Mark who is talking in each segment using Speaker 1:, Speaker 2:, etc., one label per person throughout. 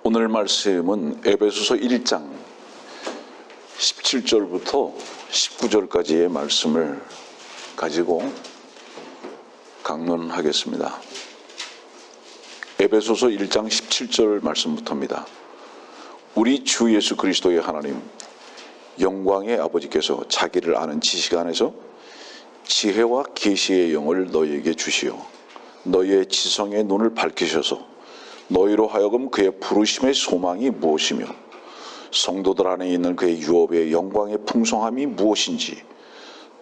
Speaker 1: 오늘 말씀은 에베소서 1장 17절부터 19절까지의 말씀을 가지고 강론하겠습니다. 에베소서 1장 17절 말씀부터입니다. 우리 주 예수 그리스도의 하나님 영광의 아버지께서 자기를 아는 지식 안에서 지혜와 계시의 영을 너희에게 주시어 너희의 지성의 눈을 밝히셔서 너희로 하여금 그의 부르심의 소망이 무엇이며 성도들 안에 있는 그의 유업의 영광의 풍성함이 무엇인지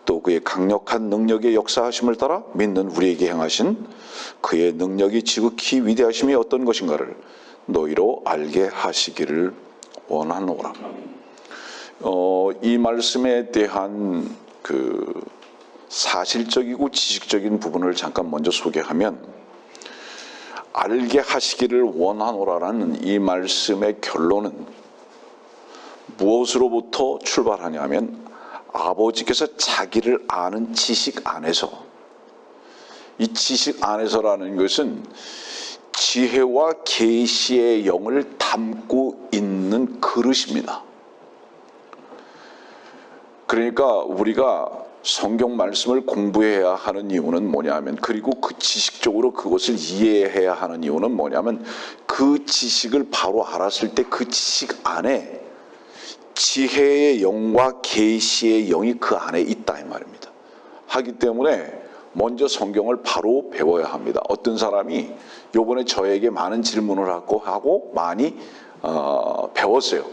Speaker 1: 또 그의 강력한 능력의 역사하심을 따라 믿는 우리에게 행하신 그의 능력이 지극히 위대하심이 어떤 것인가를 너희로 알게 하시기를 원하노라. 이 말씀에 대한 그 사실적이고 지식적인 부분을 잠깐 먼저 소개하면, 알게 하시기를 원하노라라는 이 말씀의 결론은 무엇으로부터 출발하냐면 아버지께서 자기를 아는 지식 안에서, 이 지식 안에서라는 것은 지혜와 계시의 영을 담고 있는 그릇입니다. 그러니까 우리가 성경 말씀을 공부해야 하는 이유는 뭐냐면, 그리고 그 지식적으로 그것을 이해해야 하는 이유는 뭐냐면, 그 지식을 바로 알았을 때 그 지식 안에 지혜의 영과 계시의 영이 그 안에 있다 이 말입니다. 하기 때문에 먼저 성경을 바로 배워야 합니다. 어떤 사람이 요번에 저에게 많은 질문을 하고 많이 배웠어요.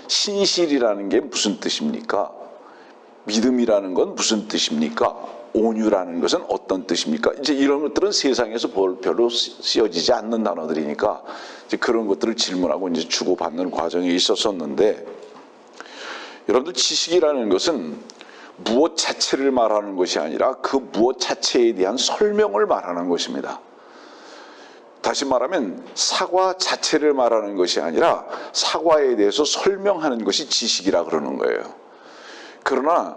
Speaker 1: 신실이라는 게 무슨 뜻입니까? 믿음이라는 건 무슨 뜻입니까? 온유라는 것은 어떤 뜻입니까? 이제 이런 것들은 세상에서 별로 쓰여지지 않는 단어들이니까 이제 그런 것들을 질문하고 이제 주고받는 과정이 있었었는데, 여러분들 지식이라는 것은 무엇 자체를 말하는 것이 아니라 그 무엇 자체에 대한 설명을 말하는 것입니다. 다시 말하면 사과 자체를 말하는 것이 아니라 사과에 대해서 설명하는 것이 지식이라 그러는 거예요. 그러나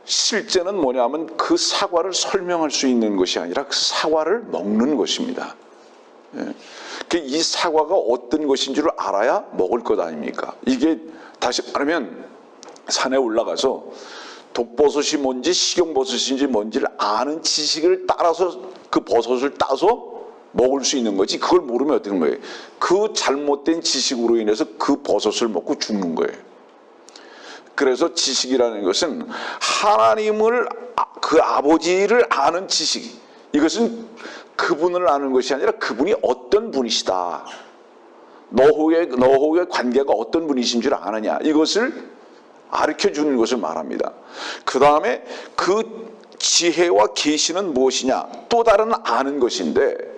Speaker 1: 실제는 뭐냐면 그 사과를 설명할 수 있는 것이 아니라 그 사과를 먹는 것입니다. 이 사과가 어떤 것인 줄 알아야 먹을 것 아닙니까? 이게 다시 말하면 산에 올라가서 독버섯이 뭔지 식용버섯인지 뭔지를 아는 지식을 따라서 그 버섯을 따서 먹을 수 있는 거지, 그걸 모르면 어떻게 되는 거예요? 그 잘못된 지식으로 인해서 그 버섯을 먹고 죽는 거예요. 그래서 지식이라는 것은 하나님을, 그 아버지를 아는 지식, 이것은 그분을 아는 것이 아니라 그분이 어떤 분이시다, 너하고의 관계가 어떤 분이신 줄 아느냐, 이것을 가르쳐주는 것을 말합니다. 그 다음에 그 지혜와 계시는 무엇이냐, 또 다른 아는 것인데,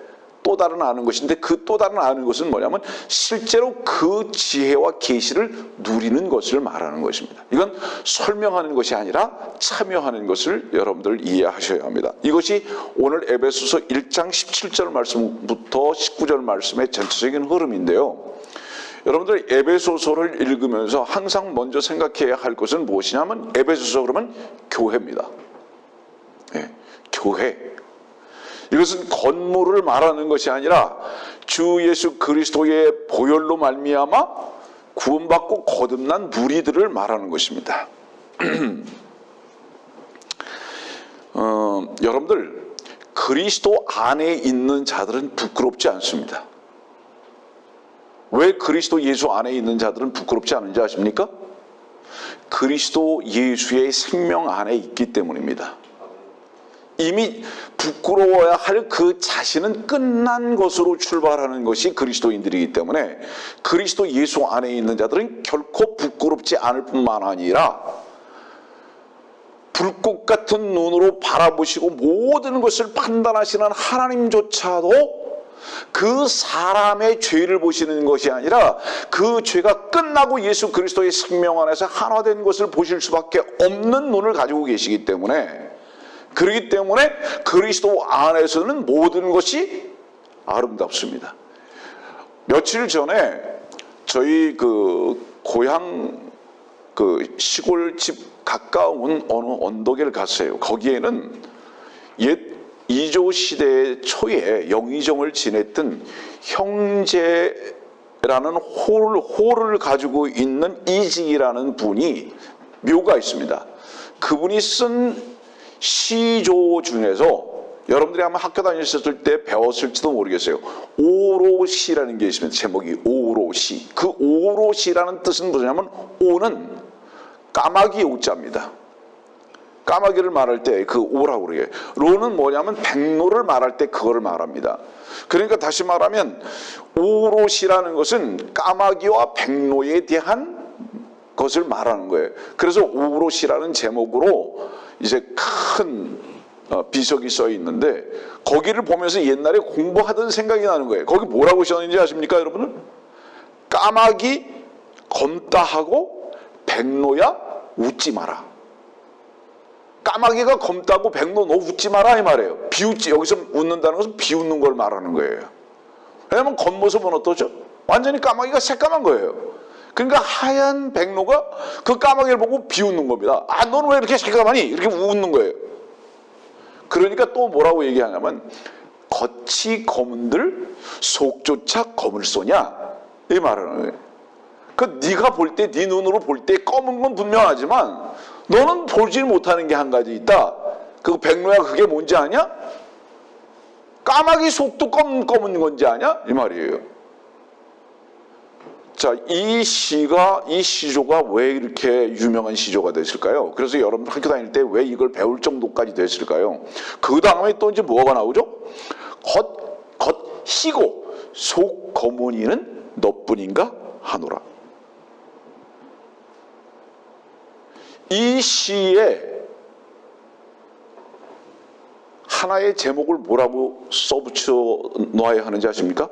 Speaker 1: 그 또 다른 아는 것은 뭐냐면 실제로 그 지혜와 계시를 누리는 것을 말하는 것입니다. 이건 설명하는 것이 아니라 참여하는 것을 여러분들 이해하셔야 합니다. 이것이 오늘 에베소서 1장 17절 말씀부터 19절 말씀의 전체적인 흐름인데요. 여러분들 에베소서를 읽으면서 항상 먼저 생각해야 할 것은 무엇이냐면, 에베소서 그러면 교회입니다. 교회. 이것은 건물을 말하는 것이 아니라 주 예수 그리스도의 보혈로 말미암아 구원받고 거듭난 무리들을 말하는 것입니다. 여러분들, 그리스도 안에 있는 자들은 부끄럽지 않습니다. 왜 그리스도 예수 안에 있는 자들은 부끄럽지 않은지 아십니까? 그리스도 예수의 생명 안에 있기 때문입니다. 이미 부끄러워야 할 그 자신은 끝난 것으로 출발하는 것이 그리스도인들이기 때문에 그리스도 예수 안에 있는 자들은 결코 부끄럽지 않을 뿐만 아니라 불꽃 같은 눈으로 바라보시고 모든 것을 판단하시는 하나님조차도 그 사람의 죄를 보시는 것이 아니라 그 죄가 끝나고 예수 그리스도의 생명 안에서 하나된 것을 보실 수밖에 없는 눈을 가지고 계시기 때문에, 그렇기 때문에 그리스도 안에서는 모든 것이 아름답습니다. 며칠 전에 저희 그 고향 그 시골집 가까운 어느 언덕에 갔어요. 거기에는 옛 이조 시대 초에 영의정을 지냈던 형제 호를 가지고 있는 이직이라는 분이 묘가 있습니다. 그분이 쓴 시조 중에서 여러분들이 아마 학교 다니셨을 때 배웠을지도 모르겠어요. 오롯이라는 게 있습니다. 제목이 오롯이. 그 오롯이라는 뜻은 뭐냐면 오는 까마귀 오자입니다. 까마귀를 말할 때 그 오라고 그래요. 로는 뭐냐면 백로를 말할 때 그거를 말합니다. 그러니까 다시 말하면 오롯이라는 것은 까마귀와 백로에 대한 것을 말하는 거예요. 그래서 오롯이라는 제목으로 이제 큰 비석이 써 있는데 거기를 보면서 옛날에 공부하던 생각이 나는 거예요. 거기 뭐라고 써있는지 아십니까, 여러분은? 까마귀 검다 하고 백로야 웃지 마라. 까마귀가 검다고 백로 너 웃지 마라 이 말이에요. 비웃지, 여기서 웃는다는 것은 비웃는 걸 말하는 거예요. 왜냐하면 겉모습은 어떠죠? 완전히 까마귀가 새까만 거예요. 그러니까 하얀 백로가 그 까마귀를 보고 비웃는 겁니다. 아, 너는 왜 이렇게 새까마니? 이렇게 웃는 거예요. 그러니까 또 뭐라고 얘기하냐면 겉이 검은들 속조차 검을 쏘냐 이 말하는 거예요. 그 네가 볼 때, 네 눈으로 볼 때 검은 건 분명하지만 너는 보지 못하는 게 한 가지 있다. 그 백로야 그게 뭔지 아냐? 까마귀 속도 검은 건지 아냐? 이 말이에요. 자, 이 시조가 왜 이렇게 유명한 시조가 됐을까요? 그래서 여러분 학교 다닐 때 왜 이걸 배울 정도까지 됐을까요? 그 다음에 또 이제 뭐가 나오죠? 겉 희고 속 검은 이는 너뿐인가 하노라. 이 시에 하나의 제목을 뭐라고 써붙여 놓아야 하는지 아십니까?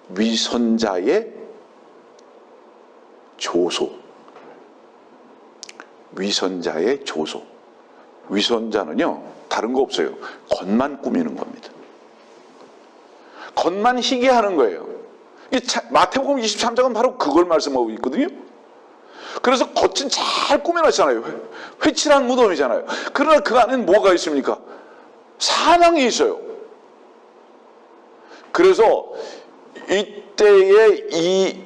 Speaker 1: 위선자의 조소. 위선자의 조소. 위선자는요, 다른 거 없어요. 겉만 꾸미는 겁니다. 겉만 희게 하는 거예요. 마태복음 23장은 바로 그걸 말씀하고 있거든요. 그래서 겉은 잘 꾸며놨잖아요. 회칠한 무덤이잖아요. 그러나 그 안에는 뭐가 있습니까? 사망이 있어요. 그래서 이때의 이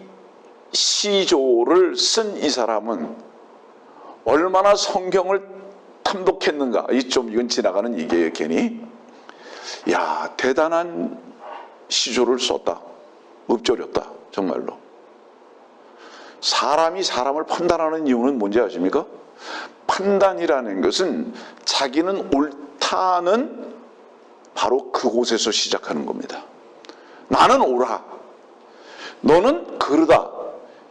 Speaker 1: 시조를 쓴 이 사람은 얼마나 성경을 탐독했는가. 이건 지나가는 얘기예요, 괜히. 야, 대단한 시조를 썼다. 읊조렸다, 정말로. 사람이 사람을 판단하는 이유는 뭔지 아십니까? 판단이라는 것은 자기는 옳다는 바로 그곳에서 시작하는 겁니다. 나는 옳아. 너는 그르다.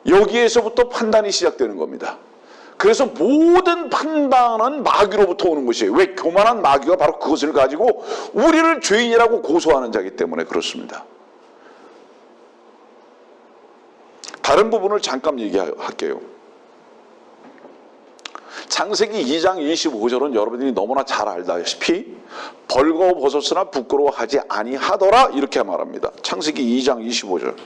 Speaker 1: 여기에서부터 판단이 시작되는 겁니다. 그래서 모든 판단은 마귀로부터 오는 것이에요. 왜? 교만한 마귀가 바로 그것을 가지고 우리를 죄인이라고 고소하는 자이기 때문에 그렇습니다. 다른 부분을 잠깐 얘기할게요. 창세기 2장 25절은 여러분들이 너무나 잘 알다시피 벌거벗었으나 부끄러워하지 아니하더라 이렇게 말합니다. 창세기 2장 25절.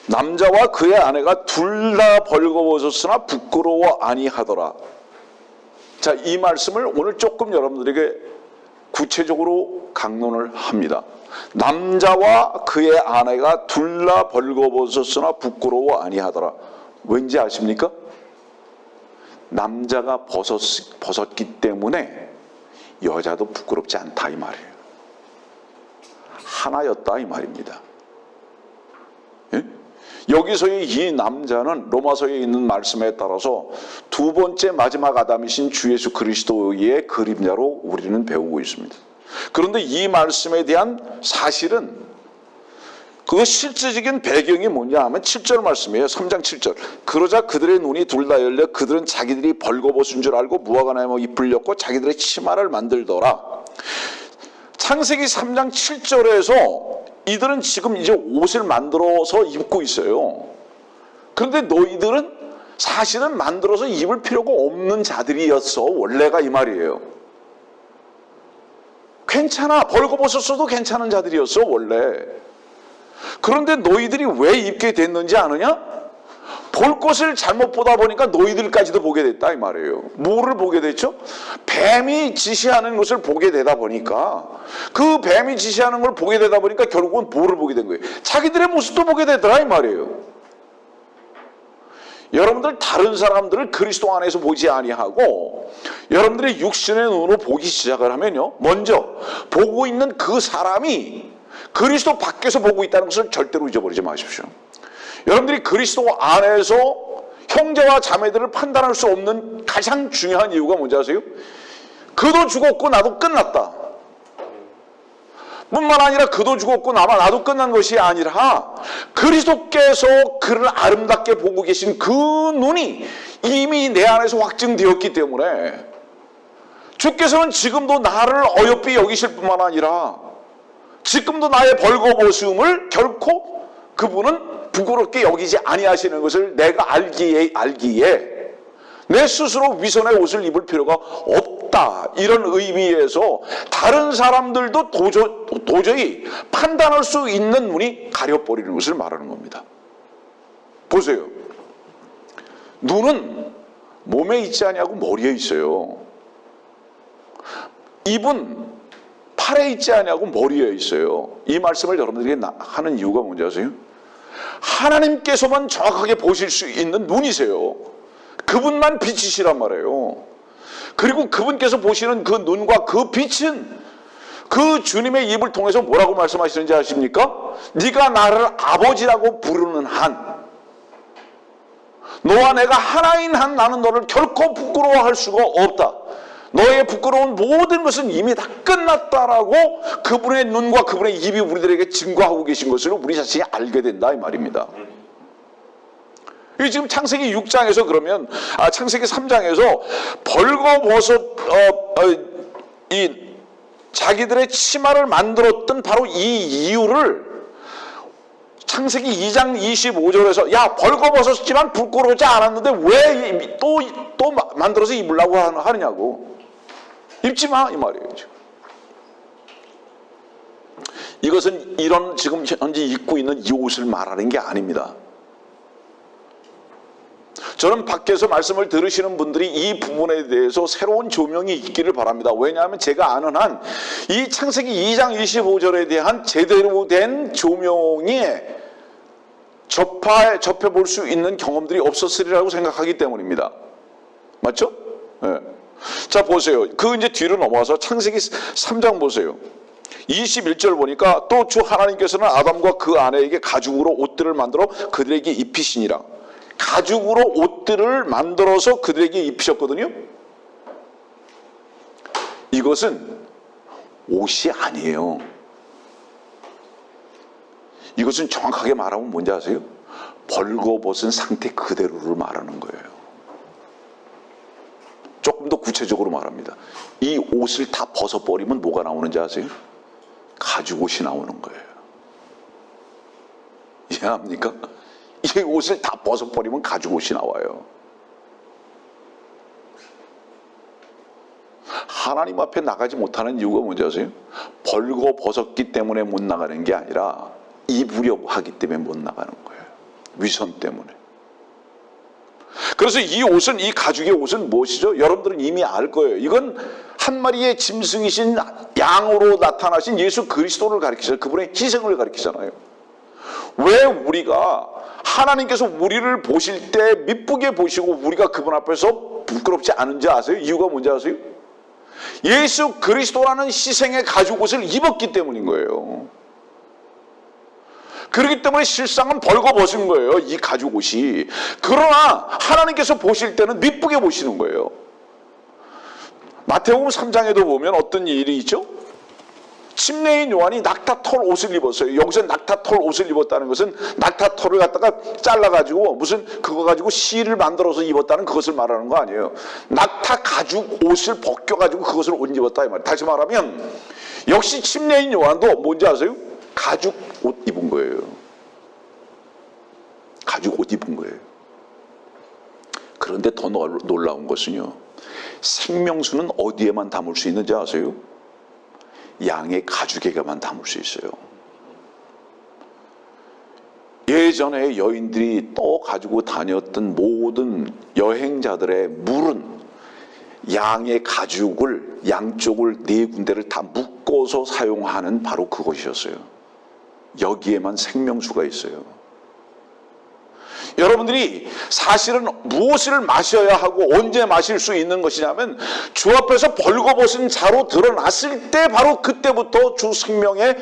Speaker 1: 남자와 그의 아내가 둘 다 벌거벗었으나 부끄러워 아니하더라. 자, 이 말씀을 오늘 조금 여러분들에게 구체적으로 강론을 합니다. 남자와 그의 아내가 둘 다 벌거벗었으나 부끄러워 아니하더라. 왠지 아십니까? 남자가 벗었기 때문에 여자도 부끄럽지 않다 이 말이에요. 하나였다 이 말입니다. 예? 여기서의 이 남자는 로마서에 있는 말씀에 따라서 두 번째 마지막 아담이신 주 예수 그리스도의 그림자로 우리는 배우고 있습니다. 그런데 이 말씀에 대한 사실은 그 실질적인 배경이 뭐냐 하면 7절 말씀이에요. 3장 7절. 그러자 그들의 눈이 둘 다 열려 그들은 자기들이 벌거벗은 줄 알고 무화과나무 잎을 엮고 자기들의 치마를 만들더라. 창세기 3장 7절에서 이들은 지금 이제 옷을 만들어서 입고 있어요. 그런데 너희들은 사실은 만들어서 입을 필요가 없는 자들이었어. 원래가 이 말이에요. 괜찮아. 벌거벗었어도 괜찮은 자들이었어 원래. 그런데 너희들이 왜 입게 됐는지 아느냐? 볼 것을 잘못 보다 보니까 너희들까지도 보게 됐다 이 말이에요. 뭐를 보게 됐죠? 뱀이 지시하는 것을 보게 되다 보니까, 그 뱀이 지시하는 걸 보게 되다 보니까 결국은 뭐를 보게 된 거예요? 자기들의 모습도 보게 되더라 이 말이에요. 여러분들 다른 사람들을 그리스도 안에서 보지 아니하고 여러분들의 육신의 눈으로 보기 시작을 하면요, 먼저 보고 있는 그 사람이 그리스도 밖에서 보고 있다는 것을 절대로 잊어버리지 마십시오. 여러분들이 그리스도 안에서 형제와 자매들을 판단할 수 없는 가장 중요한 이유가 뭔지 아세요? 그도 죽었고 나도 끝났다 뿐만 아니라 그도 죽었고 나도 끝난 것이 아니라 그리스도께서 그를 아름답게 보고 계신 그 눈이 이미 내 안에서 확증되었기 때문에 주께서는 지금도 나를 어여삐 여기실 뿐만 아니라 지금도 나의 벌거벗음을 결코 그분은 부끄럽게 여기지 아니하시는 것을 내가 알기에 내 스스로 위선의 옷을 입을 필요가 없다. 이런 의미에서 다른 사람들도 도저히 판단할 수 있는 눈이 가려버리는 것을 말하는 겁니다. 보세요. 눈은 몸에 있지 아니하고 머리에 있어요. 입은 팔에 있지 아니하고 머리에 있어요. 이 말씀을 여러분들에게 하는 이유가 뭔지 아세요? 하나님께서만 정확하게 보실 수 있는 눈이세요. 그분만 빛이시란 말이에요. 그리고 그분께서 보시는 그 눈과 그 빛은 그 주님의 입을 통해서 뭐라고 말씀하시는지 아십니까? 네가 나를 아버지라고 부르는 한, 너와 내가 하나인 한 나는 너를 결코 부끄러워할 수가 없다. 너의 부끄러운 모든 것은 이미 다 끝났다라고 그분의 눈과 그분의 입이 우리들에게 증거하고 계신 것을 우리 자신이 알게 된다 이 말입니다. 지금 창세기 6장에서 그러면 창세기 3장에서 벌거벗어 이 자기들의 치마를 만들었던 바로 이 이유를 창세기 2장 25절에서 야 벌거벗었지만 부끄러우지 않았는데 왜 또 만들어서 입으려고 하느냐고. 입지 마 이 말이에요. 이것은 이런 지금 현재 입고 있는 이 옷을 말하는 게 아닙니다. 저는 밖에서 말씀을 들으시는 분들이 이 부분에 대해서 새로운 조명이 있기를 바랍니다. 왜냐하면 제가 아는 한 이 창세기 2장 25절에 대한 제대로 된 조명이 접해볼 수 있는 경험들이 없었으리라고 생각하기 때문입니다. 맞죠? 네. 자 보세요. 그 이제 뒤로 넘어와서 창세기 3장 보세요. 21절 보니까 또 주 하나님께서는 아담과 그 아내에게 가죽으로 옷들을 만들어 그들에게 입히시니라. 가죽으로 옷들을 만들어서 그들에게 입히셨거든요. 이것은 옷이 아니에요. 이것은 정확하게 말하면 뭔지 아세요? 벌거벗은 상태 그대로를 말하는 거예요. 조금 더 구체적으로 말합니다. 이 옷을 다 벗어버리면 뭐가 나오는지 아세요? 가죽 옷이 나오는 거예요. 이해합니까? 이 옷을 다 벗어버리면 가죽 옷이 나와요. 하나님 앞에 나가지 못하는 이유가 뭔지 아세요? 벌거벗었기 때문에 못 나가는 게 아니라 입으려고 하기 때문에 못 나가는 거예요. 위선 때문에. 그래서 이 옷은, 이 가죽의 옷은 무엇이죠? 여러분들은 이미 알 거예요. 이건 한 마리의 짐승이신 양으로 나타나신 예수 그리스도를 가리키잖아요. 그분의 희생을 가리키잖아요. 왜 우리가 하나님께서 우리를 보실 때 미쁘게 보시고 우리가 그분 앞에서 부끄럽지 않은지 아세요? 이유가 뭔지 아세요? 예수 그리스도라는 희생의 가죽 옷을 입었기 때문인 거예요. 그렇기 때문에 실상은 벌거벗은 거예요. 이 가죽 옷이. 그러나 하나님께서 보실 때는 미쁘게 보시는 거예요. 마태복음 3장에도 보면 어떤 일이 있죠? 침례인 요한이 낙타털 옷을 입었어요. 여기서 낙타털 옷을 입었다는 것은 낙타털을 갖다가 잘라가지고 무슨 그거 가지고 실을 만들어서 입었다는 그것을 말하는 거 아니에요. 낙타 가죽 옷을 벗겨가지고 그것을 옷 입었다 이 말이에요. 다시 말하면 역시 침례인 요한도 뭔지 아세요? 가죽 옷 입은 거예요. 가죽 옷 입은 거예요. 그런데 더 놀라운 것은요, 생명수는 어디에만 담을 수 있는지 아세요? 양의 가죽에게만 담을 수 있어요. 예전에 여인들이 또 가지고 다녔던 모든 여행자들의 물은 양의 가죽을 양쪽을 네 군데를 다 묶어서 사용하는 바로 그것이었어요. 여기에만 생명수가 있어요. 여러분들이 사실은 무엇을 마셔야 하고 언제 마실 수 있는 것이냐면 주 앞에서 벌거벗은 자로 드러났을 때 바로 그때부터 주 생명의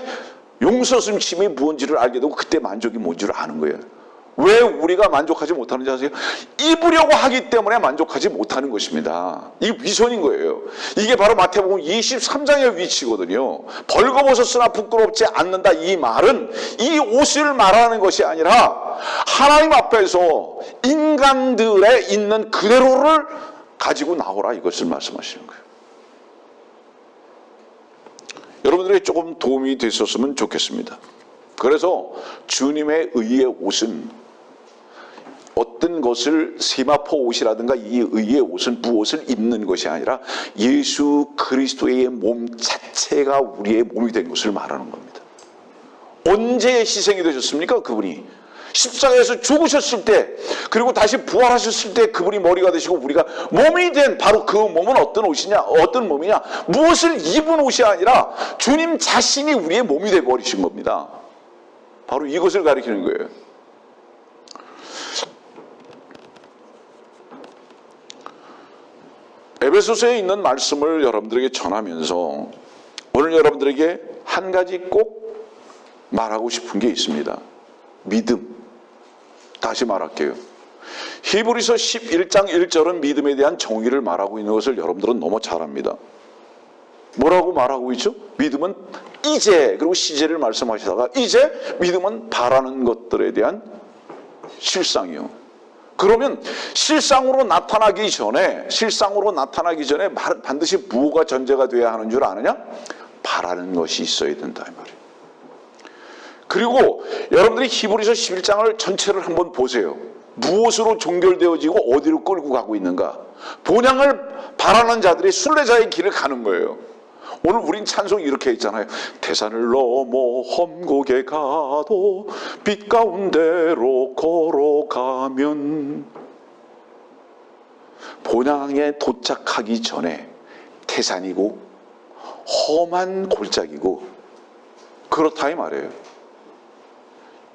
Speaker 1: 용서심이 무엇인지를 알게 되고 그때 만족이 뭔지를 아는 거예요. 왜 우리가 만족하지 못하는지 아세요? 입으려고 하기 때문에 만족하지 못하는 것입니다. 이게 위선인 거예요. 이게 바로 마태복음 23장의 위치거든요. 벌거벗었으나 부끄럽지 않는다, 이 말은 이 옷을 말하는 것이 아니라 하나님 앞에서 인간들의 있는 그대로를 가지고 나오라, 이것을 말씀하시는 거예요. 여러분들에게 조금 도움이 됐었으면 좋겠습니다. 그래서 주님의 의의 옷은 어떤 것을 세마포 옷이라든가 이 의의 옷은 무엇을 입는 것이 아니라 예수 그리스도의 몸 자체가 우리의 몸이 된 것을 말하는 겁니다. 언제 희생이 되셨습니까? 그분이 십자가에서 죽으셨을 때, 그리고 다시 부활하셨을 때 그분이 머리가 되시고 우리가 몸이 된 바로 그 몸은 어떤 옷이냐, 어떤 몸이냐, 무엇을 입은 옷이 아니라 주님 자신이 우리의 몸이 되어버리신 겁니다. 바로 이것을 가리키는 거예요. 에베소서에 있는 말씀을 여러분들에게 전하면서 오늘 여러분들에게 한 가지 꼭 말하고 싶은 게 있습니다. 믿음. 다시 말할게요. 히브리서 11장 1절은 믿음에 대한 정의를 말하고 있는 것을 여러분들은 너무 잘 압니다. 뭐라고 말하고 있죠? 믿음은 이제, 그리고 시제를 말씀하시다가 이제 믿음은 바라는 것들에 대한 실상이요. 그러면 실상으로 나타나기 전에 반드시 무엇가 전제가 돼야 하는 줄 아느냐? 바라는 것이 있어야 된다, 이 말이에요. 그리고 여러분들이 히브리서 11장을 전체를 한번 보세요. 무엇으로 종결되어지고 어디로 끌고 가고 있는가? 본향을 바라는 자들이 순례자의 길을 가는 거예요. 오늘 우린 찬송이 이렇게 있잖아요. 대산을 넘어 험곡에 가도 빛 가운데로 걸어가면, 본향에 도착하기 전에 태산이고 험한 골짜기고 그렇다 이 말이에요.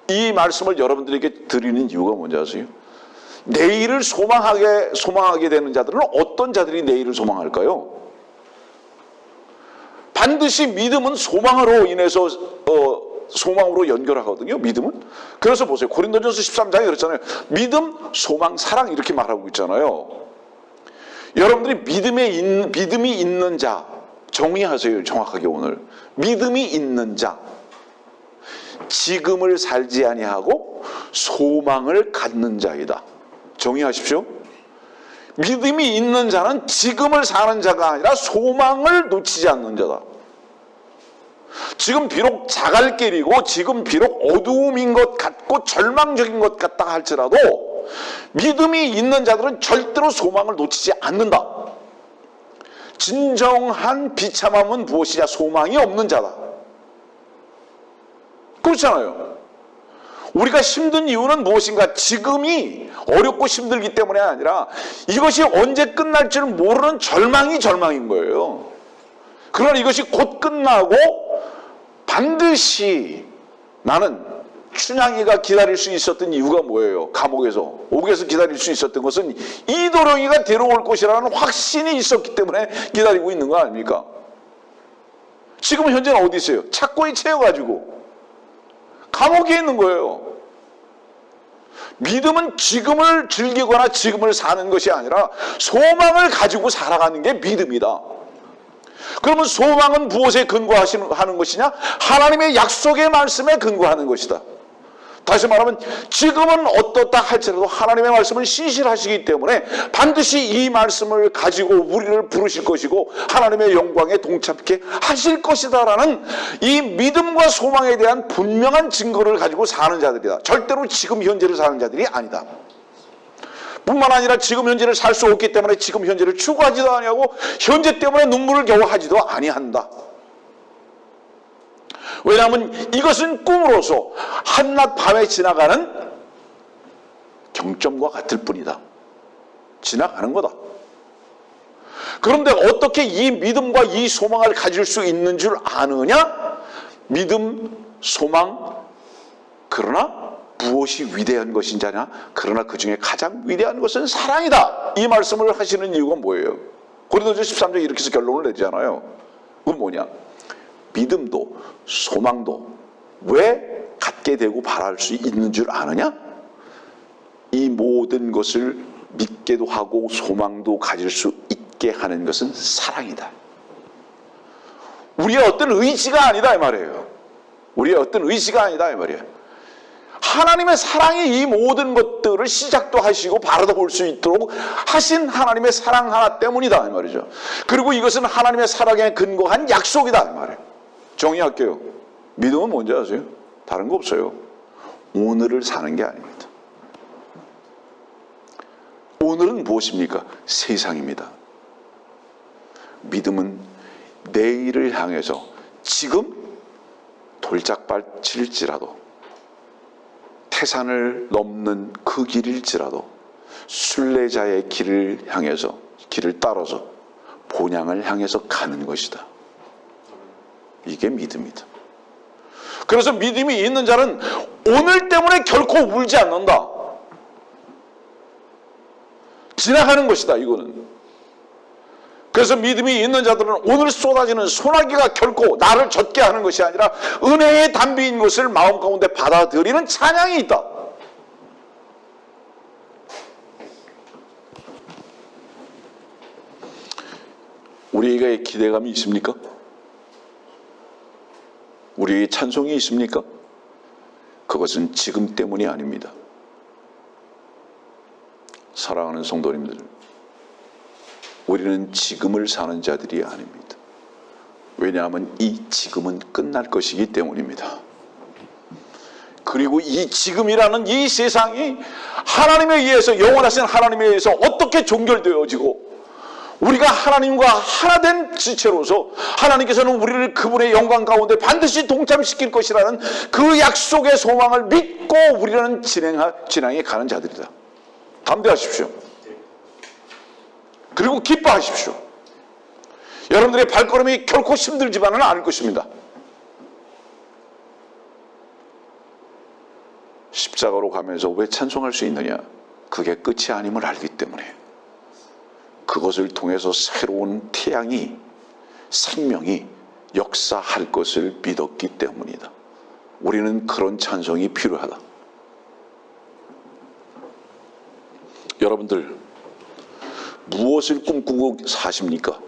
Speaker 1: 이 말씀을 여러분들에게 드리는 이유가 뭔지 아세요? 내일을 소망하게 되는 자들은 어떤 자들이 내일을 소망할까요? 반드시 믿음은 소망으로 인해서 소망으로 연결하거든요. 믿음은. 그래서 보세요. 고린도전서 13장에 그랬잖아요. 믿음, 소망, 사랑 이렇게 말하고 있잖아요. 여러분들이 믿음이 있는 자 정의하세요. 정확하게 오늘. 믿음이 있는 자, 지금을 살지 아니하고 소망을 갖는 자이다. 정의하십시오. 믿음이 있는 자는 지금을 사는 자가 아니라 소망을 놓치지 않는 자다. 지금 비록 자갈길이고 지금 비록 어두움인 것 같고 절망적인 것 같다 할지라도 믿음이 있는 자들은 절대로 소망을 놓치지 않는다. 진정한 비참함은 무엇이냐? 소망이 없는 자다. 그렇잖아요. 우리가 힘든 이유는 무엇인가? 지금이 어렵고 힘들기 때문에 아니라 이것이 언제 끝날지를 모르는 절망인 거예요. 그러나 이것이 곧 끝나고 반드시 나는 춘향이가 기다릴 수 있었던 이유가 뭐예요? 감옥에서, 옥에서 기다릴 수 있었던 것은 이도령이가 데려올 것이라는 확신이 있었기 때문에 기다리고 있는 거 아닙니까? 지금 현재는 어디 있어요? 착고에 채워가지고 감옥에 있는 거예요. 믿음은 지금을 즐기거나 지금을 사는 것이 아니라 소망을 가지고 살아가는 게 믿음이다. 그러면 소망은 무엇에 근거하는 것이냐? 하나님의 약속의 말씀에 근거하는 것이다. 다시 말하면 지금은 어떻다 할지라도 하나님의 말씀은 신실하시기 때문에 반드시 이 말씀을 가지고 우리를 부르실 것이고 하나님의 영광에 동참케 하실 것이다라는 이 믿음과 소망에 대한 분명한 증거를 가지고 사는 자들이다. 절대로 지금 현재를 사는 자들이 아니다. 뿐만 아니라 지금 현재를 살 수 없기 때문에 지금 현재를 추구하지도 아니하고 현재 때문에 눈물을 겨우 하지도 아니한다. 왜냐하면 이것은 꿈으로서 한낮 밤에 지나가는 경점과 같을 뿐이다. 지나가는 거다. 그런데 어떻게 이 믿음과 이 소망을 가질 수 있는 줄 아느냐? 믿음, 소망, 그러나 무엇이 위대한 것인지 아냐? 그러나 그 중에 가장 위대한 것은 사랑이다. 이 말씀을 하시는 이유가 뭐예요? 고린도서 13장 이렇게 해서 결론을 내잖아요. 그건 뭐냐? 믿음도 소망도 왜 갖게 되고 바랄 수 있는 줄 아느냐? 이 모든 것을 믿게도 하고 소망도 가질 수 있게 하는 것은 사랑이다. 우리의 어떤 의지가 아니다 이 말이에요. 우리의 어떤 의지가 아니다 이 말이에요. 하나님의 사랑이 이 모든 것들을 시작도 하시고 바라도 볼 수 있도록 하신 하나님의 사랑 하나 때문이다 이 말이죠. 그리고 이것은 하나님의 사랑에 근거한 약속이다 이 말이에요. 정리할게요. 믿음은 뭔지 아세요? 다른 거 없어요. 오늘을 사는 게 아닙니다. 오늘은 무엇입니까? 세상입니다. 믿음은 내일을 향해서 지금 돌짝발칠지라도 태산을 넘는 그 길일지라도 순례자의 길을 향해서 길을 따라서 본향을 향해서 가는 것이다. 이게 믿음이다. 그래서 믿음이 있는 자는 오늘 때문에 결코 울지 않는다. 지나가는 것이다 이거는. 그래서 믿음이 있는 자들은 오늘 쏟아지는 소나기가 결코 나를 젖게 하는 것이 아니라 은혜의 담비인 것을 마음 가운데 받아들이는 찬양이 있다. 우리에게 기대감이 있습니까? 우리에게 찬송이 있습니까? 그것은 지금 때문이 아닙니다. 사랑하는 성도님들, 우리는 지금을 사는 자들이 아닙니다. 왜냐하면 이 지금은 끝날 것이기 때문입니다. 그리고 이 지금이라는 이 세상이 하나님에 의해서, 영원하신 하나님에 의해서 어떻게 종결되어지고 우리가 하나님과 하나 된 지체로서 하나님께서는 우리를 그분의 영광 가운데 반드시 동참시킬 것이라는 그 약속의 소망을 믿고 우리는 진행해 가는 자들이다. 담대하십시오. 그리고 기뻐하십시오. 여러분들의 발걸음이 결코 힘들지만은 않을 것입니다. 십자가로 가면서 왜 찬송할 수 있느냐? 그게 끝이 아님을 알기 때문에. 그것을 통해서 새로운 태양이, 생명이 역사할 것을 믿었기 때문이다. 우리는 그런 찬송이 필요하다. 여러분들, 무엇을 꿈꾸고 사십니까?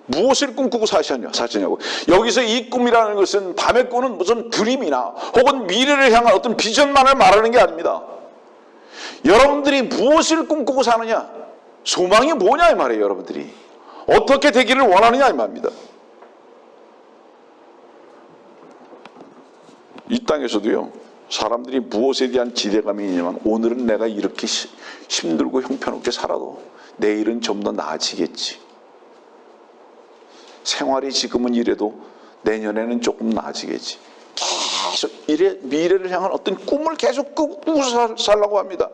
Speaker 1: 무엇을 꿈꾸고 사시냐고. 여기서 이 꿈이라는 것은 밤에 꾸는 무슨 드림이나 혹은 미래를 향한 어떤 비전만을 말하는 게 아닙니다. 여러분들이 무엇을 꿈꾸고 사느냐? 소망이 뭐냐 이 말이에요. 여러분들이 어떻게 되기를 원하느냐 이 말입니다. 이 땅에서도요, 사람들이 무엇에 대한 기대감이 있냐면 오늘은 내가 이렇게 힘들고 형편없게 살아도 내일은 좀 더 나아지겠지. 생활이 지금은 이래도 내년에는 조금 나아지겠지. 계속 미래를 향한 어떤 꿈을 계속 꾸고 살라고 합니다.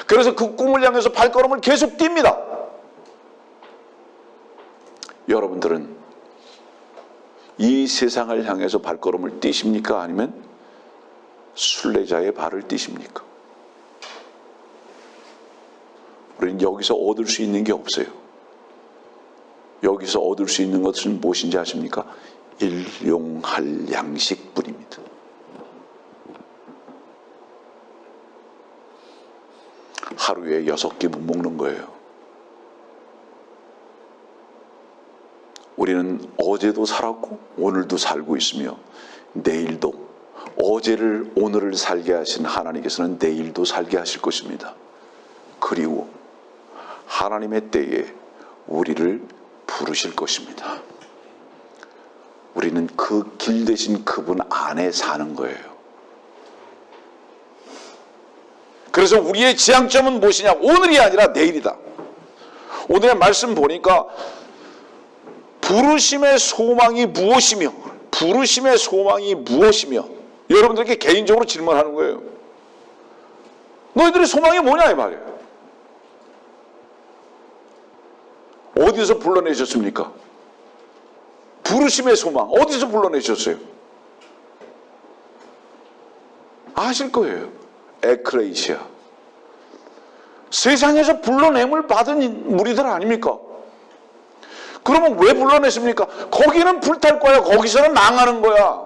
Speaker 1: 그래서 그 꿈을 향해서 발걸음을 계속 띱니다. 여러분들은 이 세상을 향해서 발걸음을 띄십니까? 아니면 순례자의 발을 띄십니까? 우리는 여기서 얻을 수 있는 게 없어요. 여기서 얻을 수 있는 것은 무엇인지 아십니까? 일용할 양식뿐입니다. 하루에 6끼 못 먹는 거예요. 우리는 어제도 살았고 오늘도 살고 있으며 내일도, 어제를 오늘을 살게 하신 하나님께서는 내일도 살게 하실 것입니다. 그리고 하나님의 때에 우리를 부르실 것입니다. 우리는 그 길 대신 그분 안에 사는 거예요. 그래서 우리의 지향점은 무엇이냐? 오늘이 아니라 내일이다. 오늘의 말씀 보니까 부르심의 소망이 무엇이며 부르심의 소망이 무엇이며, 여러분들에게 개인적으로 질문하는 거예요. 너희들의 소망이 뭐냐 이 말이에요. 어디서 불러내셨습니까? 부르심의 소망 어디서 불러내셨어요? 아실 거예요. 에크레이시아. 세상에서 불러냄을 받은 무리들 아닙니까? 그러면 왜 불러냈습니까? 거기는 불탈 거야. 거기서는 망하는 거야.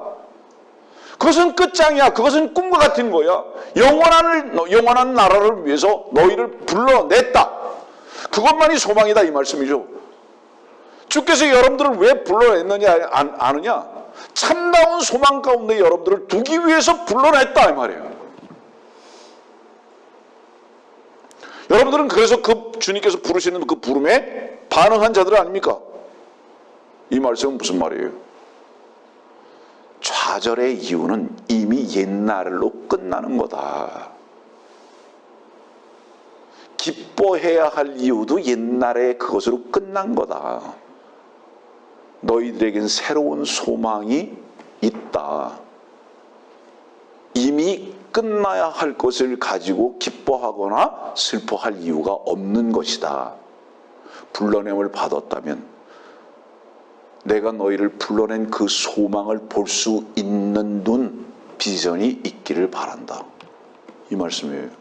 Speaker 1: 그것은 끝장이야. 그것은 꿈과 같은 거야. 영원한 나라를 위해서 너희를 불러냈다. 그것만이 소망이다 이 말씀이죠. 주께서 여러분들을 왜 불러냈느냐 아느냐? 참다운 소망 가운데 여러분들을 두기 위해서 불러냈다 이 말이에요. 여러분들은 그래서 그 주님께서 부르시는 그 부름에 반응한 자들 아닙니까? 이 말씀은 무슨 말이에요? 좌절의 이유는 이미 옛날로 끝나는 거다. 기뻐해야 할 이유도 옛날에 그것으로 끝난 거다. 너희들에겐 새로운 소망이 있다. 이미 끝나야 할 것을 가지고 기뻐하거나 슬퍼할 이유가 없는 것이다. 불러냄을 받았다면 내가 너희를 불러낸 그 소망을 볼 수 있는 눈, 비전이 있기를 바란다. 이 말씀이에요.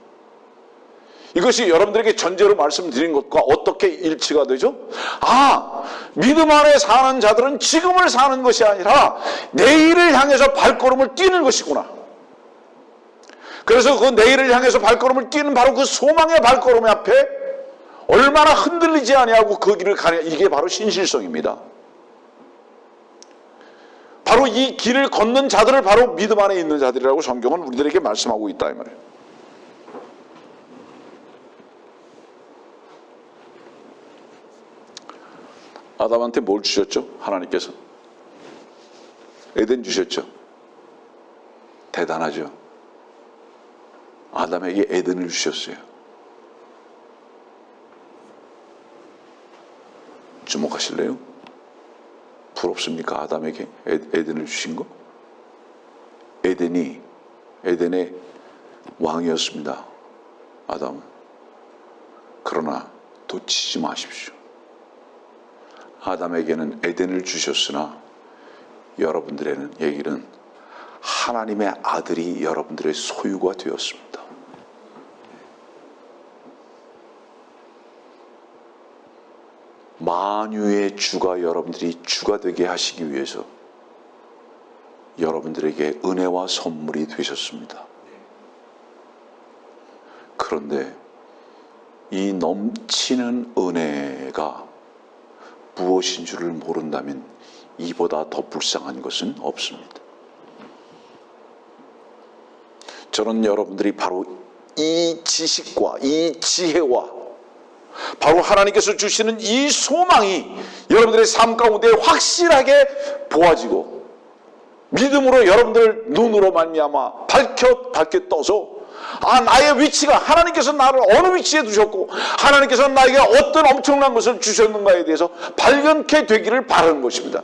Speaker 1: 이것이 여러분들에게 전제로 말씀드린 것과 어떻게 일치가 되죠? 믿음 안에 사는 자들은 지금을 사는 것이 아니라 내일을 향해서 발걸음을 뛰는 것이구나. 그래서 그 내일을 향해서 발걸음을 뛰는 바로 그 소망의 발걸음 앞에 얼마나 흔들리지 아니하고 그 길을 가냐. 이게 바로 신실성입니다. 바로 이 길을 걷는 자들을 바로 믿음 안에 있는 자들이라고 성경은 우리들에게 말씀하고 있다 이 말이에요. 아담한테 뭘 주셨죠? 하나님께서 에덴 주셨죠. 대단하죠. 아담에게 에덴을 주셨어요. 주목하실래요? 부럽습니까? 아담에게 에덴을 주신 거? 에덴의 왕이었습니다. 아담은. 그러나 놓치지 마십시오. 아담에게는 에덴을 주셨으나 여러분들에는 얘기는 하나님의 아들이 여러분들의 소유가 되었습니다. 만유의 주가 여러분들이 주가 되게 하시기 위해서 여러분들에게 은혜와 선물이 되셨습니다. 그런데 이 넘치는 은혜가 무엇인 줄을 모른다면 이보다 더 불쌍한 것은 없습니다. 저는 여러분들이 바로 이 지식과 이 지혜와 바로 하나님께서 주시는 이 소망이 여러분들의 삶 가운데 확실하게 보아지고 믿음으로 여러분들 눈으로 말미암아 밝게 떠서 나의 위치가 하나님께서 나를 어느 위치에 두셨고 하나님께서 나에게 어떤 엄청난 것을 주셨는가에 대해서 발견케 되기를 바라는 것입니다.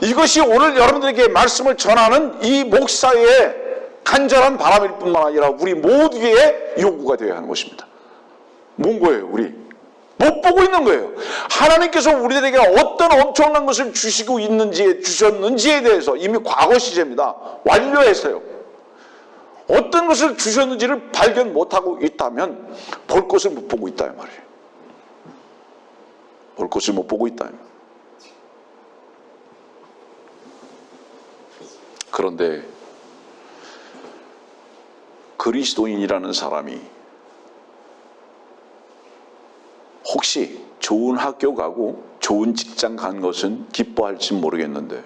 Speaker 1: 이것이 오늘 여러분들에게 말씀을 전하는 이 목사의 간절한 바람일 뿐만 아니라 우리 모두의 요구가 되어야 하는 것입니다. 뭔 거예요? 우리 못 보고 있는 거예요. 하나님께서 우리들에게 어떤 엄청난 것을 주셨는지에 대해서 이미 과거 시제입니다. 완료했어요. 어떤 것을 주셨는지를 발견 못하고 있다면 볼 것을 못 보고 있다 이 말이에요. 볼 것을 못 보고 있다. 그런데 그리스도인이라는 사람이 혹시 좋은 학교 가고 좋은 직장 간 것은 기뻐할지 모르겠는데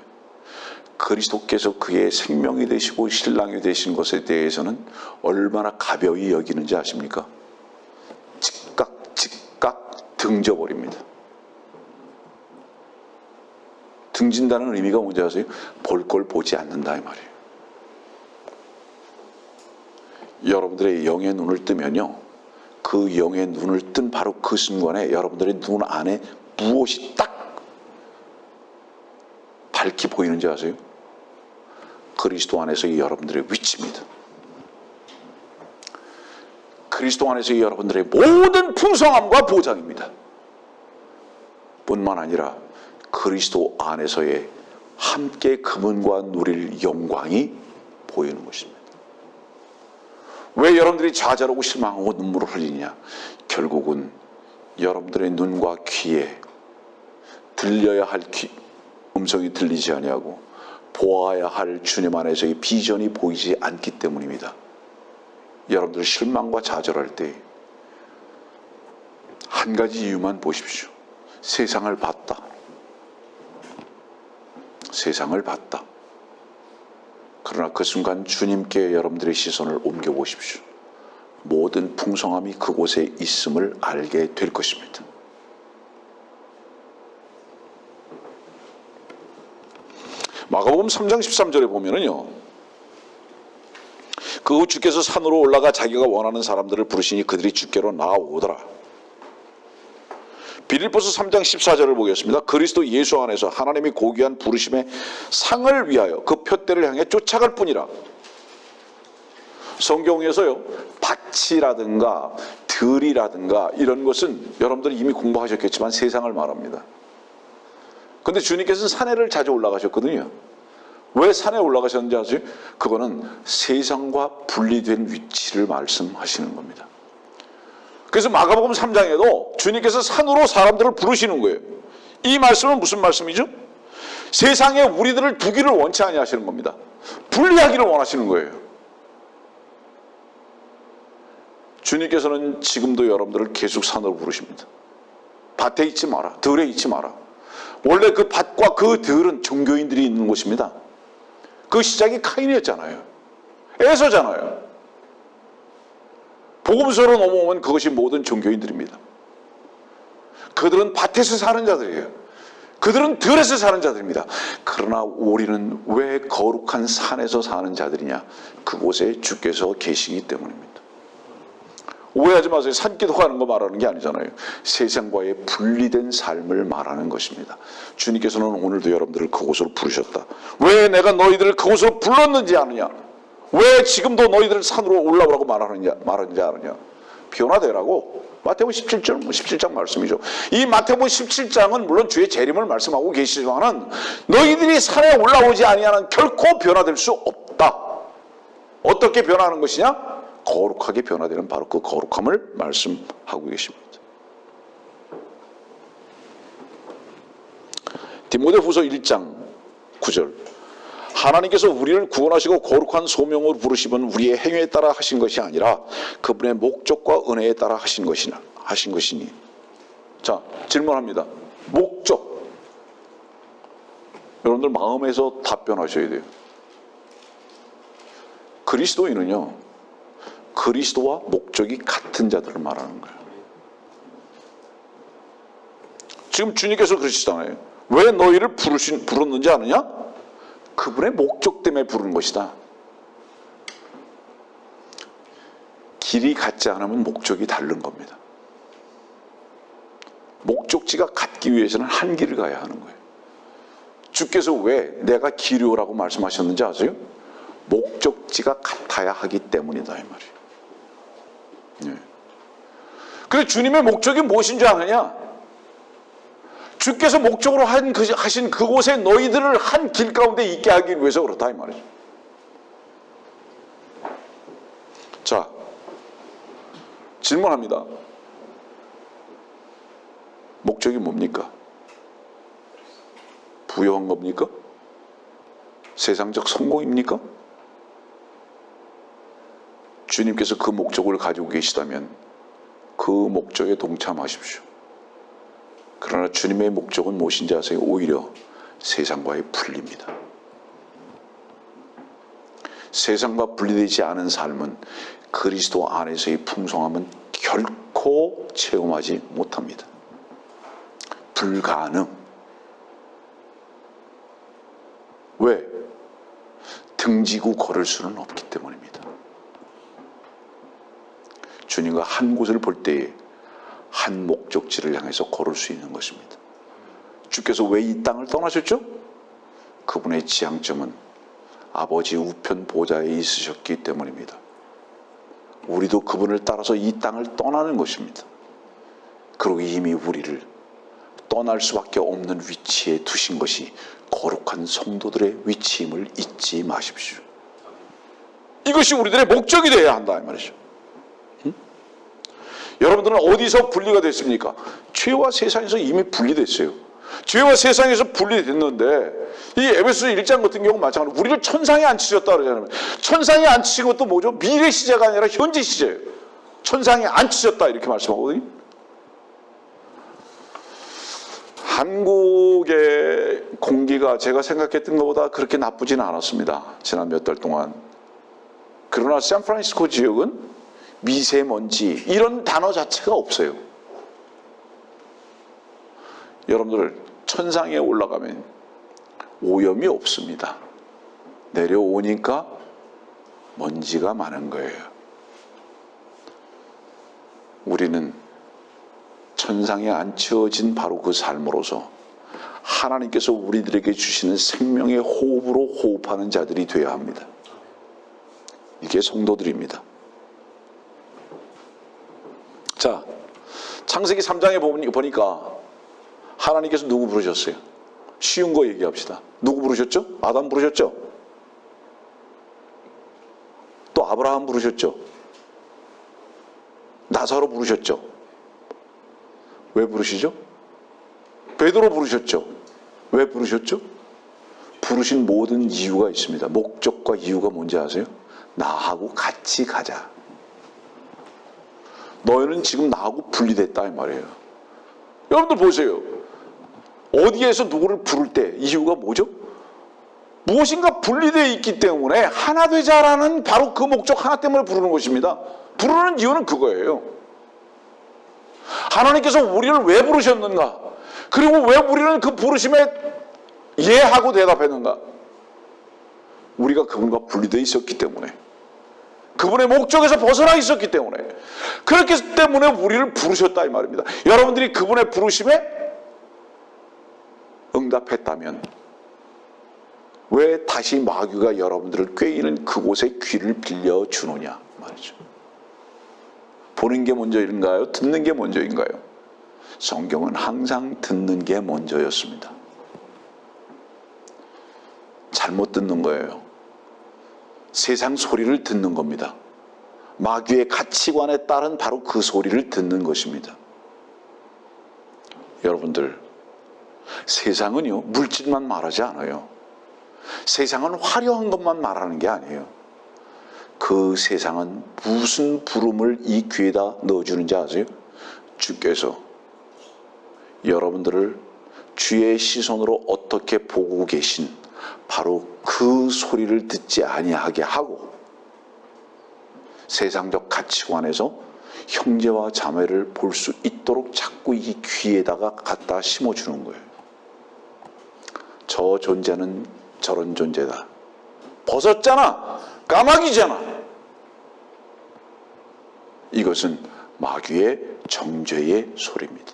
Speaker 1: 그리스도께서 그의 생명이 되시고 신랑이 되신 것에 대해서는 얼마나 가벼이 여기는지 아십니까? 즉각 등져버립니다. 등진다는 의미가 뭔지 아세요? 볼 걸 보지 않는다 이 말이에요. 여러분들의 영의 눈을 뜨면요, 그 영의 눈을 뜬 바로 그 순간에 여러분들의 눈 안에 무엇이 딱 밝히 보이는지 아세요? 그리스도 안에서의 여러분들의 위치입니다. 그리스도 안에서의 여러분들의 모든 풍성함과 보장입니다. 뿐만 아니라 그리스도 안에서의 함께 그분과 누릴 영광이 보이는 것입니다. 왜 여러분들이 좌절하고 실망하고 눈물을 흘리냐? 결국은 여러분들의 눈과 귀에 들려야 할 음성이 들리지 아니하고 보아야 할 주님 안에서의 비전이 보이지 않기 때문입니다. 여러분들 실망과 좌절할 때 한 가지 이유만 보십시오. 세상을 봤다. 세상을 봤다. 그러나 그 순간 주님께 여러분들의 시선을 옮겨보십시오. 모든 풍성함이 그곳에 있음을 알게 될 것입니다. 마가복음 3장 13절에 보면은요, 그 후 주께서 산으로 올라가 자기가 원하는 사람들을 부르시니 그들이 주께로 나아오더라. 빌립보서 3장 14절을 보겠습니다. 그리스도 예수 안에서 하나님이 고귀한 부르심의 상을 위하여 그 표대를 향해 쫓아갈 뿐이라. 성경에서요, 밭이라든가 들이라든가 이런 것은 여러분들이 이미 공부하셨겠지만 세상을 말합니다. 그런데 주님께서는 산에를 자주 올라가셨거든요. 왜 산에 올라가셨는지 아세요? 그거는 세상과 분리된 위치를 말씀하시는 겁니다. 그래서 마가복음 3장에도 주님께서 산으로 사람들을 부르시는 거예요. 이 말씀은 무슨 말씀이죠? 세상에 우리들을 두기를 원치 아니하시는 겁니다. 분리하기를 원하시는 거예요. 주님께서는 지금도 여러분들을 계속 산으로 부르십니다. 밭에 있지 마라. 들에 있지 마라. 원래 그 밭과 그 들은 종교인들이 있는 곳입니다. 그 시작이 카인이었잖아요. 에서잖아요. 복음서로 넘어오면 그것이 모든 종교인들입니다. 그들은 밭에서 사는 자들이에요. 그들은 들에서 사는 자들입니다. 그러나 우리는 왜 거룩한 산에서 사는 자들이냐? 그곳에 주께서 계시기 때문입니다. 오해하지 마세요. 산기도하는 거 말하는 게 아니잖아요. 세상과의 분리된 삶을 말하는 것입니다. 주님께서는 오늘도 여러분들을 그곳으로 부르셨다. 왜 내가 너희들을 그곳으로 불렀는지 아느냐? 왜 지금도 너희들을 산으로 올라오라고 말하는지 아느냐? 변화되라고. 마태복음 17장 말씀이죠. 이 마태복음 17장은 물론 주의 재림을 말씀하고 계시지만은 너희들이 산에 올라오지 아니하는 결코 변화될 수 없다. 어떻게 변화하는 것이냐? 거룩하게 변화되는 바로 그 거룩함을 말씀하고 계십니다. 디모데후서 1장 9절 하나님께서 우리를 구원하시고 거룩한 소명으로 부르시면 우리의 행위에 따라 하신 것이 아니라 그분의 목적과 은혜에 따라 하신 것이니. 자, 질문합니다. 목적. 여러분들 마음에서 답변하셔야 돼요. 그리스도인은요, 그리스도와 목적이 같은 자들을 말하는 거예요. 지금 주님께서 그러시잖아요. 왜 너희를 부르는지 아느냐? 그분의 목적 때문에 부르는 것이다. 길이 같지 않으면 목적이 다른 겁니다. 목적지가 같기 위해서는 한 길을 가야 하는 거예요. 주께서 왜 내가 길이오라고 말씀하셨는지 아세요? 목적지가 같아야 하기 때문이다 이 말이에요. 네. 그래서 주님의 목적이 무엇인 줄 아느냐? 주께서 목적으로 하신 그곳에 너희들을 한 길 가운데 있게 하기 위해서 그렇다 이 말이에요. 자, 질문합니다. 목적이 뭡니까? 부여한 겁니까? 세상적 성공입니까? 주님께서 그 목적을 가지고 계시다면 그 목적에 동참하십시오. 그러나 주님의 목적은 무엇인지 아세요? 오히려 세상과의 분리입니다. 세상과 분리되지 않은 삶은 그리스도 안에서의 풍성함은 결코 체험하지 못합니다. 불가능. 왜? 등지고 걸을 수는 없기 때문입니다. 주님과 한 곳을 볼 때에 한 목적지를 향해서 걸을 수 있는 것입니다. 주께서 왜 이 땅을 떠나셨죠? 그분의 지향점은 아버지 우편 보좌에 있으셨기 때문입니다. 우리도 그분을 따라서 이 땅을 떠나는 것입니다. 그리고 이미 우리를 떠날 수밖에 없는 위치에 두신 것이 거룩한 성도들의 위치임을 잊지 마십시오. 이것이 우리들의 목적이 되어야 한다 이 말이죠. 여러분들은 어디서 분리가 됐습니까? 죄와 세상에서 이미 분리됐어요. 죄와 세상에서 분리됐는데 이 에베소 1장 같은 경우 마찬가지로 우리를 천상에 앉히셨다 그러잖아요. 천상에 앉히신 것도 뭐죠? 미래 시제가 아니라 현재 시제예요. 천상에 앉히셨다 이렇게 말씀하거든요. 한국의 공기가 제가 생각했던 것보다 그렇게 나쁘지는 않았습니다. 지난 몇 달 동안. 그러나 샌프란시스코 지역은 미세먼지 이런 단어 자체가 없어요. 여러분들 천상에 올라가면 오염이 없습니다. 내려오니까 먼지가 많은 거예요. 우리는 천상에 앉혀진 바로 그 삶으로서 하나님께서 우리들에게 주시는 생명의 호흡으로 호흡하는 자들이 되어야 합니다. 이게 성도들입니다. 자, 창세기 3장에 보니까 하나님께서 누구 부르셨어요? 쉬운 거 얘기합시다. 누구 부르셨죠? 아담 부르셨죠? 또 아브라함 부르셨죠? 나사로 부르셨죠? 왜 부르시죠? 베드로 부르셨죠? 왜 부르셨죠? 부르신 모든 이유가 있습니다. 목적과 이유가 뭔지 아세요? 나하고 같이 가자. 너희는 지금 나하고 분리됐다 이 말이에요. 여러분들 보세요. 어디에서 누구를 부를 때 이유가 뭐죠? 무엇인가 분리되어 있기 때문에 하나 되자라는 바로 그 목적 하나 때문에 부르는 것입니다. 부르는 이유는 그거예요. 하나님께서 우리를 왜 부르셨는가? 그리고 왜 우리는 그 부르심에 예하고 대답했는가? 우리가 그분과 분리되어 있었기 때문에, 그분의 목적에서 벗어나 있었기 때문에, 그렇기 때문에 우리를 부르셨다 이 말입니다. 여러분들이 그분의 부르심에 응답했다면 왜 다시 마귀가 여러분들을 꾀이는 그곳에 귀를 빌려주느냐 말이죠. 보는 게 먼저인가요? 듣는 게 먼저인가요? 성경은 항상 듣는 게 먼저였습니다. 잘못 듣는 거예요. 세상 소리를 듣는 겁니다. 마귀의 가치관에 따른 바로 그 소리를 듣는 것입니다. 여러분들, 세상은요 물질만 말하지 않아요. 세상은 화려한 것만 말하는 게 아니에요. 그 세상은 무슨 부름을 이 귀에다 넣어주는지 아세요? 주께서 여러분들을 주의 시선으로 어떻게 보고 계신 바로 그 소리를 듣지 아니하게 하고, 세상적 가치관에서 형제와 자매를 볼 수 있도록 자꾸 이 귀에다가 갖다 심어주는 거예요. 저 존재는 저런 존재다. 벗었잖아. 까마귀잖아. 이것은 마귀의 정죄의 소리입니다.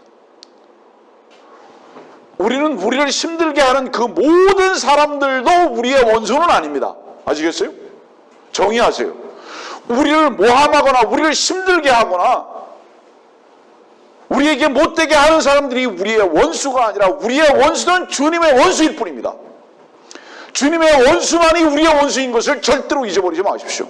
Speaker 1: 우리는 우리를 힘들게 하는 그 모든 사람들도 우리의 원수는 아닙니다. 아시겠어요? 정의하세요. 우리를 모함하거나 우리를 힘들게 하거나 우리에게 못되게 하는 사람들이 우리의 원수가 아니라 우리의 원수는 주님의 원수일 뿐입니다. 주님의 원수만이 우리의 원수인 것을 절대로 잊어버리지 마십시오.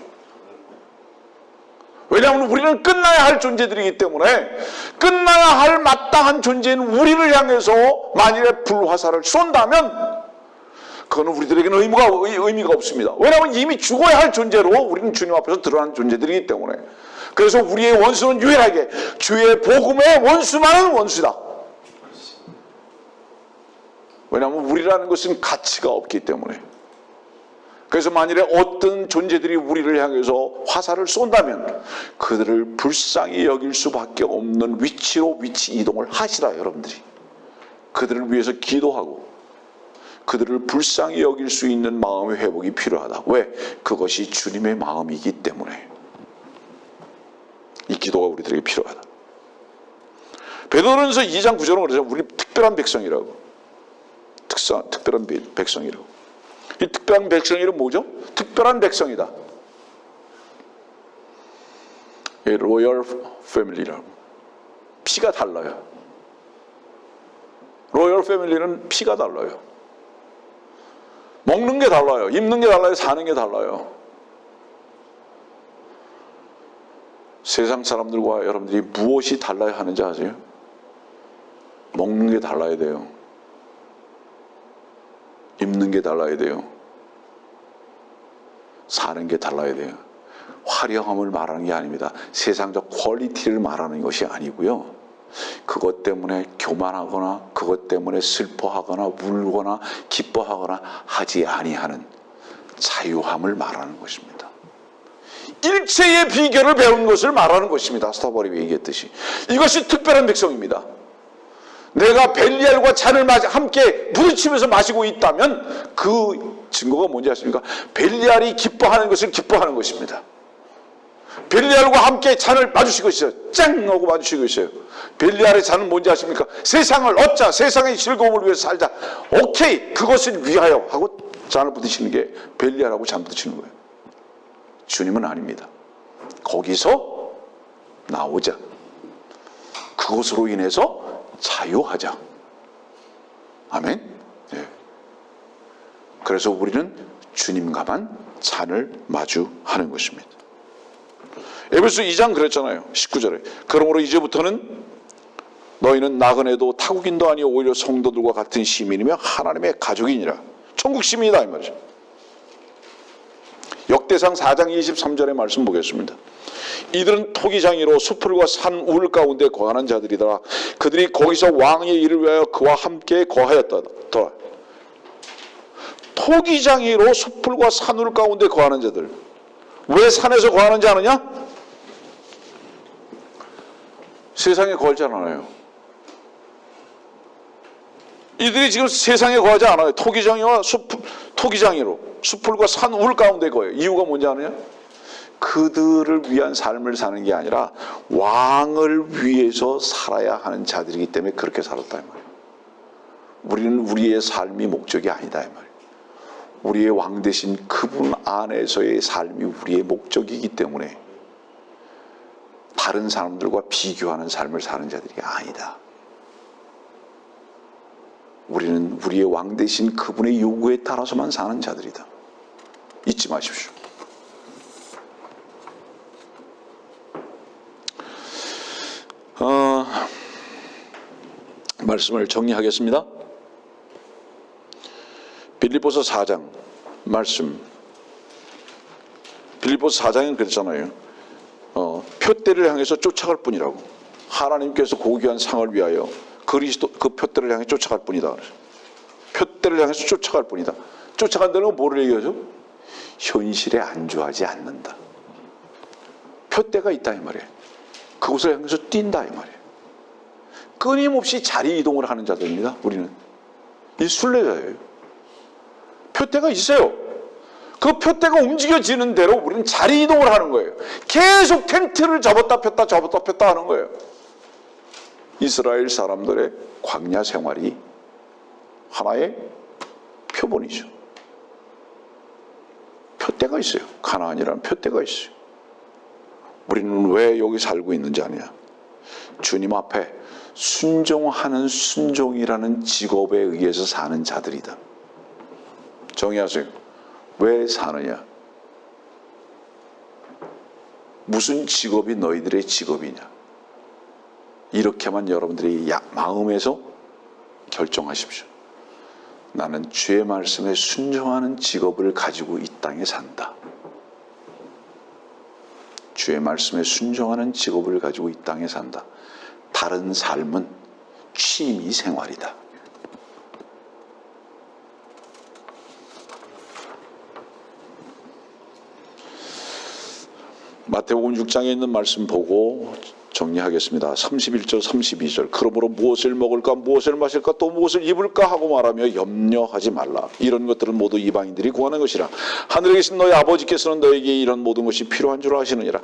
Speaker 1: 왜냐하면 우리는 끝나야 할 존재들이기 때문에, 끝나야 할 마땅한 존재인 우리를 향해서 만일에 불화살을 쏜다면 그거는 우리들에게는 의미가 없습니다. 왜냐하면 이미 죽어야 할 존재로 우리는 주님 앞에서 드러난 존재들이기 때문에. 그래서 우리의 원수는 유일하게 주의 복음의 원수만은 원수다. 왜냐하면 우리라는 것은 가치가 없기 때문에. 그래서 만일에 어떤 존재들이 우리를 향해서 화살을 쏜다면 그들을 불쌍히 여길 수밖에 없는 위치로 위치 이동을 하시라. 여러분들이 그들을 위해서 기도하고 그들을 불쌍히 여길 수 있는 마음의 회복이 필요하다. 왜? 그것이 주님의 마음이기 때문에 이 기도가 우리들에게 필요하다. 베드로전서 2장 9절은 그러죠. 우리 특별한 백성이라고. 특별한 백성이라고. 이 특별한 백성이란 뭐죠? 특별한 백성이다. 이 로열 패밀리라고. 피가 달라요. 로열 패밀리는 피가 달라요. 먹는 게 달라요. 입는 게 달라요. 사는 게 달라요. 세상 사람들과 여러분들이 무엇이 달라야 하는지 아세요? 먹는 게 달라야 돼요. 입는 게 달라야 돼요. 사는 게 달라야 돼요. 화려함을 말하는 게 아닙니다. 세상적 퀄리티를 말하는 것이 아니고요. 그것 때문에 교만하거나 그것 때문에 슬퍼하거나 울거나 기뻐하거나 하지 아니하는 자유함을 말하는 것입니다. 일체의 비결을 배운 것을 말하는 것입니다. 스타버리 얘기했듯이. 이것이 특별한 백성입니다. 내가 벨리알과 잔을 함께 부딪히면서 마시고 있다면 그 증거가 뭔지 아십니까? 벨리알이 기뻐하는 것을 기뻐하는 것입니다. 벨리알과 함께 잔을 마주치고 있어요. 짱 하고 마주치고 있어요. 벨리알의 잔은 뭔지 아십니까? 세상을 얻자, 세상의 즐거움을 위해서 살자. 오케이, 그것을 위하여 하고 잔을 부딪히는 게 벨리알하고 잔 부딪히는 거예요. 주님은 아닙니다. 거기서 나오자. 그것으로 인해서 자유하자. 아멘. 네. 그래서 우리는 주님과만 잔을 마주하는 것입니다. 에베소 2장 그랬잖아요. 19절에. 그러므로 이제부터는 너희는 나그네도 타국인도 아니요 오히려 성도들과 같은 시민이며 하나님의 가족이니라. 천국 시민이다 이 말이죠. 역대상 4장 23절의 말씀 보겠습니다. 이들은 토기장이로 수풀과 산 우물 가운데 거하는 자들이더라. 그들이 거기서 왕의 일을 위하여 그와 함께 거하였더라. 토기장이로 수풀과 산울 가운데 거하는 자들. 왜 산에서 거하는지 아느냐? 세상에 거하지 않아요. 이들이 지금 세상에 거하지 않아요. 토기장이로 수풀과 산 울 가운데 거예요. 이유가 뭔지 아느냐? 그들을 위한 삶을 사는 게 아니라 왕을 위해서 살아야 하는 자들이기 때문에 그렇게 살았다 이 말이에요. 우리는 우리의 삶이 목적이 아니다 이 말이에요. 우리의 왕 대신 그분 안에서의 삶이 우리의 목적이기 때문에 다른 사람들과 비교하는 삶을 사는 자들이 아니다. 우리는 우리의 왕 대신 그분의 요구에 따라서만 사는 자들이다. 잊지 마십시오. 말씀을 정리하겠습니다. 빌립보서 4장 말씀. 빌립보서 4장은 그랬잖아요. 표대를 향해서 쫓아갈 뿐이라고. 하나님께서 고귀한 상을 위하여 그리스도 그 표대를 향해 쫓아갈 뿐이다. 표대를 향해서 쫓아갈 뿐이다. 쫓아간다는 건 뭐를 얘기하죠? 현실에 안주하지 않는다. 표대가 있다 이 말이에요. 그곳을 향해서 뛴다 이 말이에요. 끊임없이 자리 이동을 하는 자들입니다. 우리는 이 순례자예요. 표대가 있어요. 그 표대가 움직여지는 대로 우리는 자리 이동을 하는 거예요. 계속 텐트를 접었다 폈다 하는 거예요. 이스라엘 사람들의 광야 생활이 하나의 표본이죠. 표대가 있어요. 가나안이라는 표대가 있어요. 우리는 왜 여기 살고 있는지 아냐? 주님 앞에 순종하는 순종이라는 직업에 의해서 사는 자들이다. 정의하세요. 왜 사느냐? 무슨 직업이 너희들의 직업이냐? 이렇게만 여러분들이 마음에서 결정하십시오. 나는 주의 말씀에 순종하는 직업을 가지고 이 땅에 산다. 주의 말씀에 순종하는 직업을 가지고 이 땅에 산다. 다른 삶은 취미 생활이다. 마태복음 6장에 있는 말씀 보고 정리하겠습니다. 31절 32절. 그러므로 무엇을 먹을까 무엇을 마실까 또 무엇을 입을까 하고 말하며 염려하지 말라. 이런 것들은 모두 이방인들이 구하는 것이라. 하늘에 계신 너희 아버지께서는 너에게 이런 모든 것이 필요한 줄 아시느니라.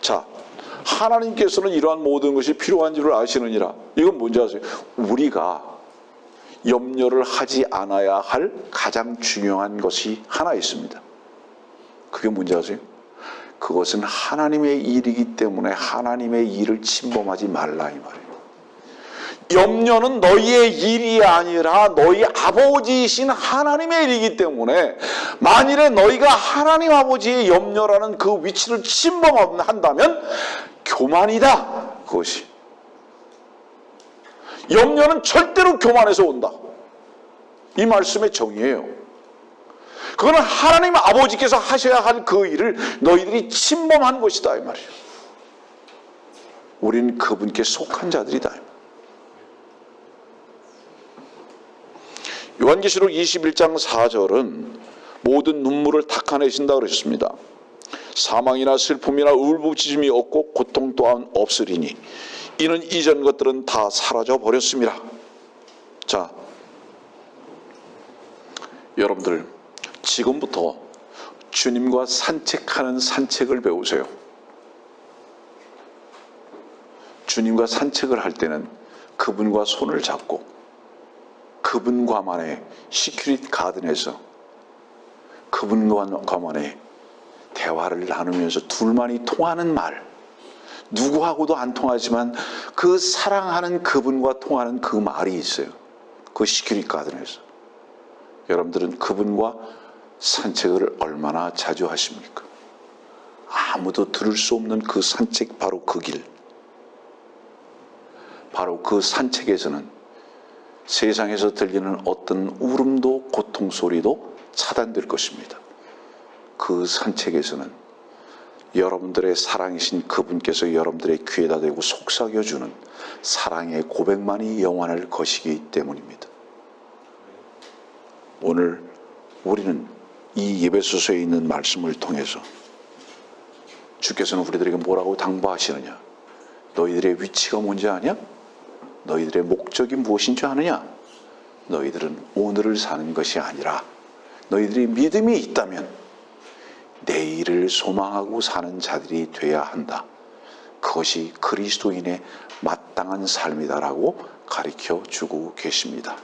Speaker 1: 자, 하나님께서는 이러한 모든 것이 필요한 줄 아시느니라. 이건 뭔지 아세요? 우리가 염려를 하지 않아야 할 가장 중요한 것이 하나 있습니다. 그게 뭔지 아세요? 그것은 하나님의 일이기 때문에 하나님의 일을 침범하지 말라 이 말이에요. 염려는 너희의 일이 아니라 너희 아버지이신 하나님의 일이기 때문에 만일에 너희가 하나님 아버지의 염려라는 그 위치를 침범한다면 교만이다. 그것이. 염려는 절대로 교만에서 온다. 이 말씀의 정의예요. 그거는 하나님 아버지께서 하셔야 할 그 일을 너희들이 침범한 것이다 이 말이에요. 우리는 그분께 속한 자들이다. 요한계시록 21장 4절은 모든 눈물을 닦아내신다 그러셨습니다. 사망이나 슬픔이나 울부짖음이 없고 고통 또한 없으리니 이는 이전 것들은 다 사라져 버렸습니다. 자, 여러분들 지금부터 주님과 산책하는 산책을 배우세요. 주님과 산책을 할 때는 그분과 손을 잡고 그분과만의 시큐릿 가든에서 그분과만의 대화를 나누면서 둘만이 통하는 말, 누구하고도 안 통하지만 그 사랑하는 그분과 통하는 그 말이 있어요. 그 시큐릿 가든에서. 여러분들은 그분과 산책을 얼마나 자주 하십니까? 아무도 들을 수 없는 그 산책, 바로 그 길. 바로 그 산책에서는 세상에서 들리는 어떤 울음도 고통 소리도 차단될 것입니다. 그 산책에서는 여러분들의 사랑이신 그분께서 여러분들의 귀에다 대고 속삭여주는 사랑의 고백만이 영원할 것이기 때문입니다. 오늘 우리는 이 예배소서에 있는 말씀을 통해서 주께서는 우리들에게 뭐라고 당부하시느냐? 너희들의 위치가 뭔지 아냐? 너희들의 목적이 무엇인 줄 아느냐? 너희들은 오늘을 사는 것이 아니라 너희들이 믿음이 있다면 내일을 소망하고 사는 자들이 돼야 한다. 그것이 그리스도인의 마땅한 삶이다라고 가르쳐 주고 계십니다.